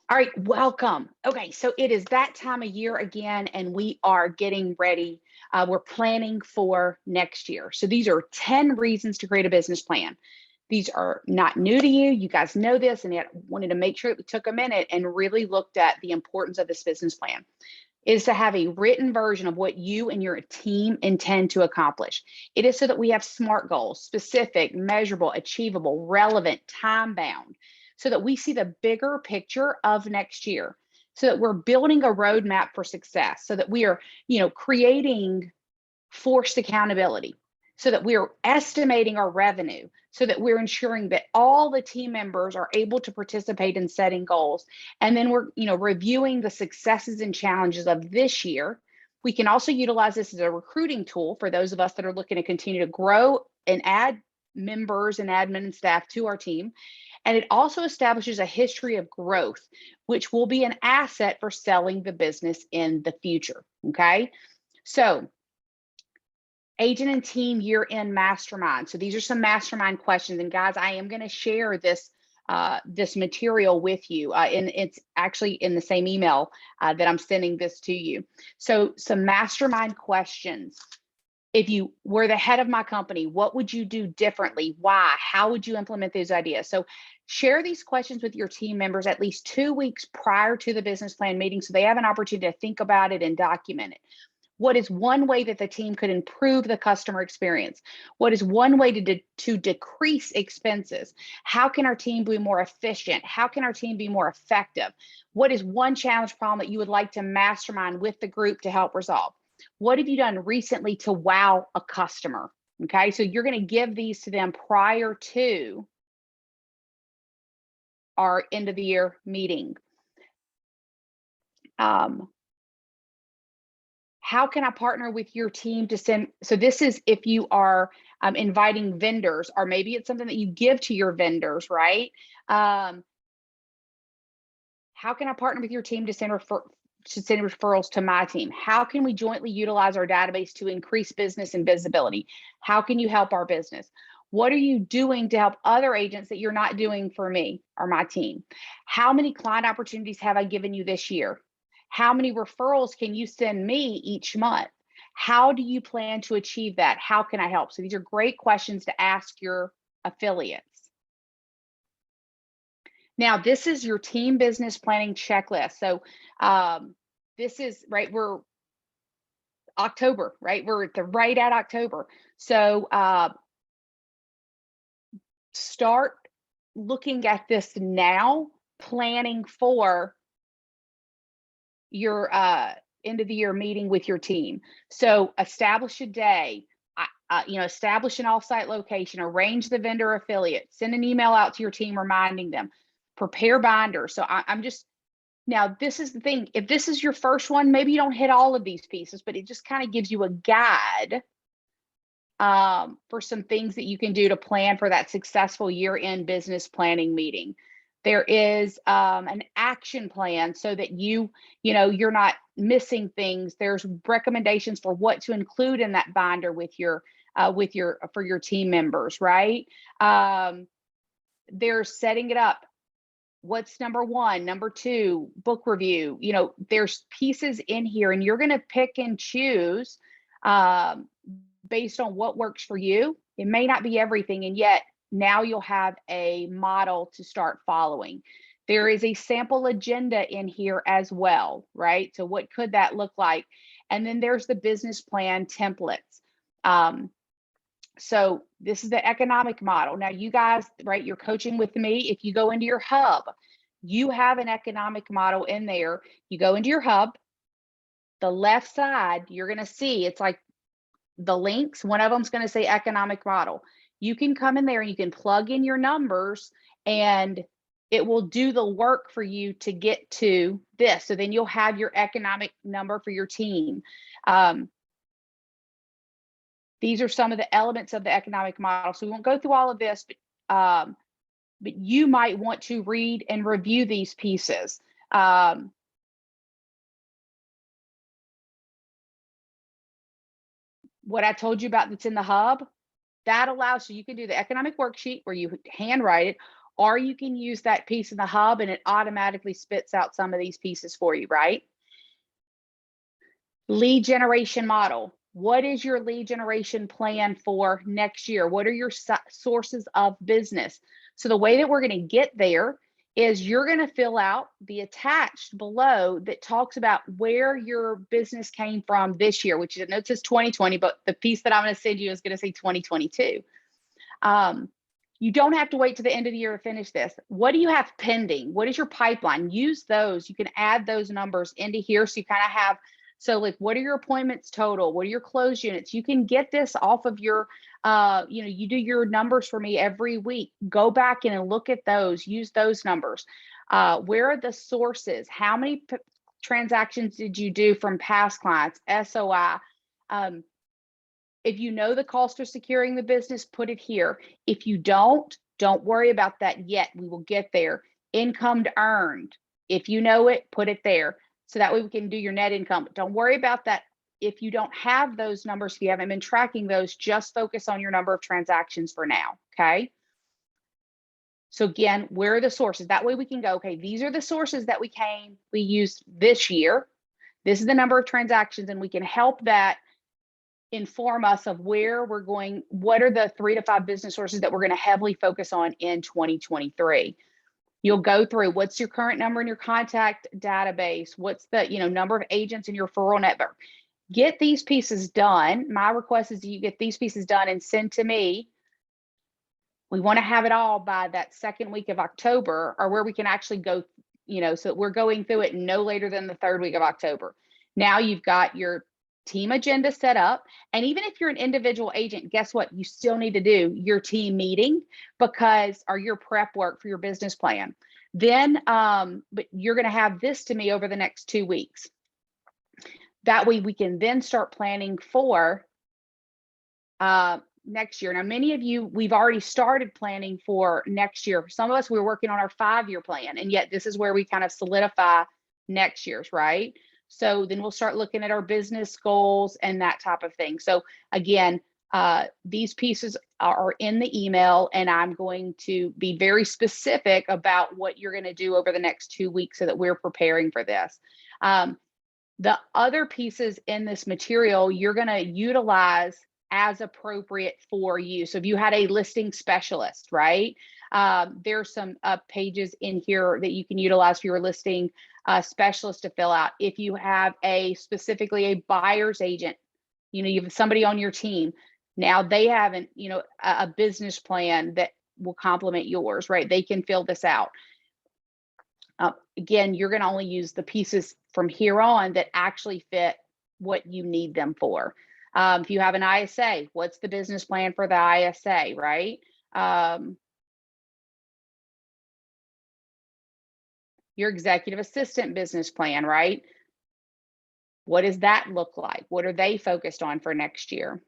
All right, welcome. Okay, so it is that time of year again, and we are getting ready. We're planning for next year. So these are 10 reasons to create a business plan. These are not new to you. You guys know this, and yet wanted to make sure that we took a minute and really looked at the importance of this business plan. Is to have a written version of what you and your team intend to accomplish. It is so that we have SMART goals, specific, measurable, achievable, relevant, time bound, so that we see the bigger picture of next year, so that we're building a roadmap for success, so that we are, creating forced accountability, so that we're estimating our revenue, so that we're ensuring that all the team members are able to participate in setting goals. And then we're, reviewing the successes and challenges of this year. We can also utilize this as a recruiting tool for those of us that are looking to continue to grow and add members and admin and staff to our team. And it also establishes a history of growth, which will be an asset for selling the business in the future. Okay. So agent and team year-end mastermind. So these are some mastermind questions. And guys, I am going to share this material with you, and it's actually in the same email that I'm sending this to you. So some mastermind questions. If you were the head of my company, what would you do differently? Why? How would you implement these ideas? So share these questions with your team members at least 2 weeks prior to the business plan meeting, so they have an opportunity to think about it and document it. What is one way that the team could improve the customer experience? What is one way to decrease expenses? How can our team be more efficient? How can our team be more effective? What is one challenge problem that you would like to mastermind with the group to help resolve? What have you done recently to wow a customer? Okay, so you're going to give these to them prior to our end of the year meeting. How can I partner with your team to send? So this is if you are inviting vendors, or maybe it's something that you give to your vendors, right? How can I partner with your team to send referrals to my team? How can we jointly utilize our database to increase business and visibility? How can you help our business? What are you doing to help other agents that you're not doing for me or my team? How many client opportunities have I given you this year? How many referrals can you send me each month? How do you plan to achieve that? How can I help? So these are great questions to ask your affiliates. Now, this is your team business planning checklist. So this is right, we're October, right? We're right at October. So start looking at this now, planning for your end of the year meeting with your team. So establish a day, establish an offsite location, arrange the vendor affiliate, send an email out to your team reminding them, prepare binders. So I'm just, now this is the thing, if this is your first one, maybe you don't hit all of these pieces, but it just kind of gives you a guide for some things that you can do to plan for that successful year-end business planning meeting. There is an action plan so that you're not missing things. There's recommendations for what to include in that binder for your team members, right? There's setting it up. What's number one, number two, book review. There's pieces in here, and you're going to pick and choose based on what works for you. It may not be everything, and yet now you'll have a model to start following. There is a sample agenda in here as well, right? So what could that look like? And then there's the business plan templates. So this is the economic model. Now you guys, right, you're coaching with me. If you go into your hub, you have an economic model in there. You go into your hub, the left side, you're going to see it's like the links. One of them's going to say economic model. You can come in there and you can plug in your numbers, and it will do the work for you to get to this. So then you'll have your economic number for your team. These are some of the elements of the economic model. So we won't go through all of this, but you might want to read and review these pieces. What I told you about that's in the hub, that allows, so you can do the economic worksheet where you handwrite it, or you can use that piece in the hub and it automatically spits out some of these pieces for you, right? Lead generation model. What is your lead generation plan for next year? What are your sources of business? So the way that we're going to get there is you're going to fill out the attached below that talks about where your business came from this year, which is, it says 2020, but the piece that I'm going to send you is going to say 2022. You don't have to wait to the end of the year to finish this. What do you have pending? What is your pipeline? Use those. You can add those numbers into here. So you kind of have, so like, what are your appointments total? What are your closed units? You can get this off of your, you do your numbers for me every week. Go back in and look at those, use those numbers. Where are the sources? How many transactions did you do from past clients, SOI? If you know the cost of securing the business, put it here. If you don't worry about that yet. We will get there. Income earned. If you know it, put it there. So that way we can do your net income. But don't worry about that. If you don't have those numbers, if you haven't been tracking those, just focus on your number of transactions for now, okay? So again, where are the sources? That way we can go, okay, these are the sources that we used this year. This is the number of transactions, and we can help that inform us of where we're going. What are the 3 to 5 business sources that we're going to heavily focus on in 2023? You'll go through what's your current number in your contact database, what's the number of agents in your referral network. Get these pieces done. My request is that you get these pieces done and send to me. We want to have it all by that second week of October, or where we can actually go, so we're going through it no later than the 3rd week of October. Now you've got your team agenda set up. And even if you're an individual agent, guess what? You still need to do your team meeting or your prep work for your business plan. Then, but you're going to have this to me over the next 2 weeks. That way we can then start planning for next year. Now, many of you, we've already started planning for next year. For some of us, we're working on our 5-year plan, and yet this is where we kind of solidify next year's, right? So then we'll start looking at our business goals and that type of thing. So again, these pieces are in the email, and I'm going to be very specific about what you're going to do over the next 2 weeks so that we're preparing for this. The other pieces in this material, you're going to utilize as appropriate for you. So if you had a listing specialist, right? There's some pages in here that you can utilize for your listing specialist to fill out. If you have specifically a buyer's agent, you have somebody on your team. Now they have a business plan that will complement yours, right? They can fill this out. Again, you're going to only use the pieces from here on that actually fit what you need them for. If you have an ISA, what's the business plan for the ISA, right? Your executive assistant business plan, right? What does that look like? What are they focused on for next year?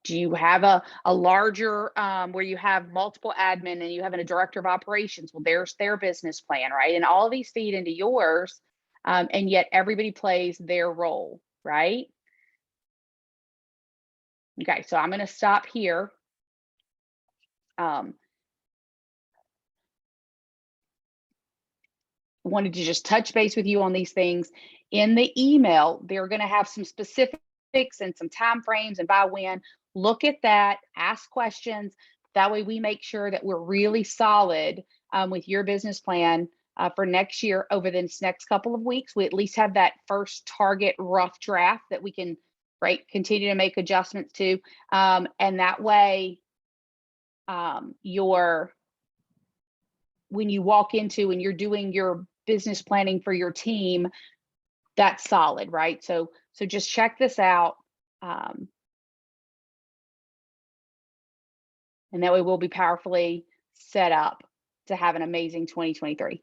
Do you have a larger where you have multiple admin and you have a director of operations? Well, there's their business plan, right? And all of these feed into yours, and yet everybody plays their role, right? Okay, so I'm going to stop here. Wanted to just touch base with you on these things. In the email, they're going to have some specifics and some time frames and by when. Look at that, ask questions. That way we make sure that we're really solid with your business plan for next year. Over this next couple of weeks, we at least have that first target rough draft that we can continue to make adjustments to. And that way when you walk into and you're doing your business planning for your team, that's solid, right? So just check this out. And that way we'll be powerfully set up to have an amazing 2023.